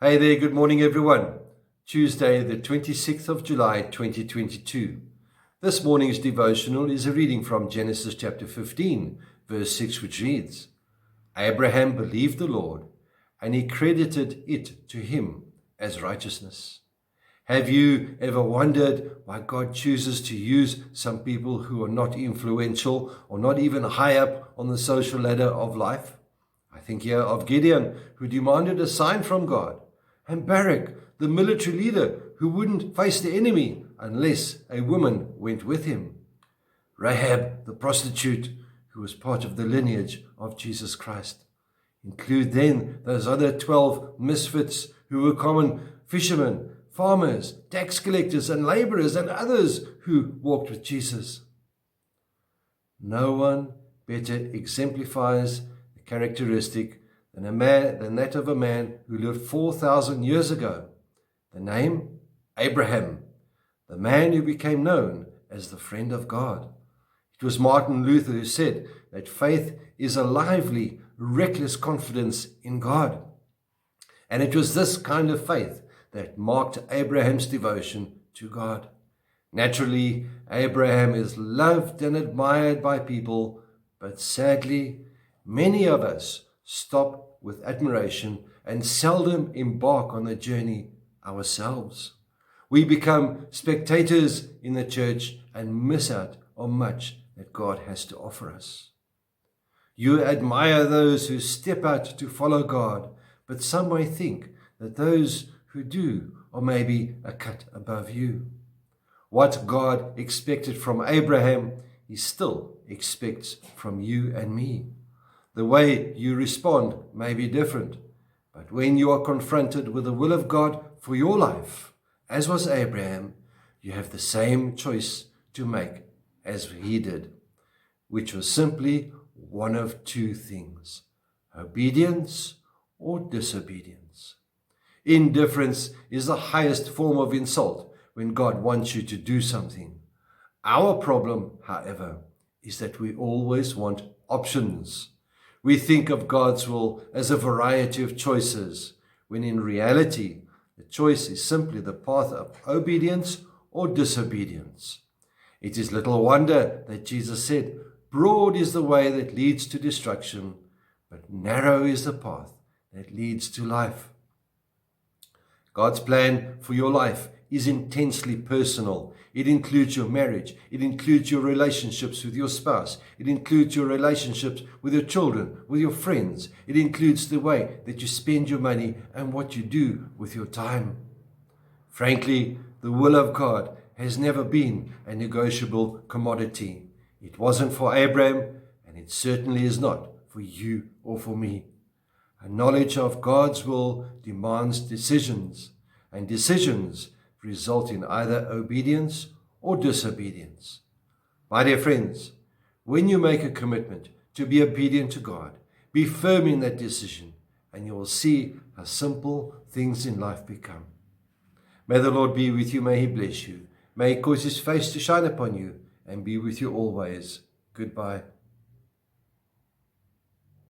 Hey there, good morning everyone. Tuesday, the 26th of July, 2022. This morning's devotional is a reading from Genesis chapter 15, verse 6, which reads, Abraham believed the Lord, and he credited it to him as righteousness. Have you ever wondered why God chooses to use some people who are not influential or not even high up on the social ladder of life? I think here of Gideon, who demanded a sign from God, and Barak, the military leader, who wouldn't face the enemy unless a woman went with him. Rahab, the prostitute, who was part of the lineage of Jesus Christ. Include then those other 12 misfits who were common fishermen, farmers, tax collectors, and laborers, and others who walked with Jesus. No one better exemplifies the characteristic than that of a man who lived 4,000 years ago. The name? Abraham, the man who became known as the friend of God. It was Martin Luther who said that faith is a lively, reckless confidence in God. And it was this kind of faith that marked Abraham's devotion to God. Naturally, Abraham is loved and admired by people, but sadly, many of us stop with admiration and seldom embark on the journey ourselves. We become spectators in the church and miss out on much that God has to offer us. You admire those who step out to follow God, but some may think that those who do are maybe a cut above you. What God expected from Abraham, he still expects from you and me. The way you respond may be different, but when you are confronted with the will of God for your life, as was Abraham, you have the same choice to make as he did, which was simply one of two things: obedience or disobedience. Indifference is the highest form of insult when God wants you to do something. Our problem, however, is that we always want options. We think of God's will as a variety of choices, when in reality, the choice is simply the path of obedience or disobedience. It is little wonder that Jesus said, "Broad is the way that leads to destruction, but narrow is the path that leads to life." God's plan for your life is intensely personal. It includes your marriage. It includes your relationships with your spouse. It includes your relationships with your children, with your friends. It includes the way that you spend your money and what you do with your time. Frankly, the will of God has never been a negotiable commodity. It wasn't for Abraham, and it certainly is not for you or for me. A knowledge of God's will demands decisions, and decisions result in either obedience or disobedience. My dear friends, when you make a commitment to be obedient to God, be firm in that decision, and you will see how simple things in life become. May the Lord be with you. May he bless you. May he cause his face to shine upon you and be with you always. Goodbye.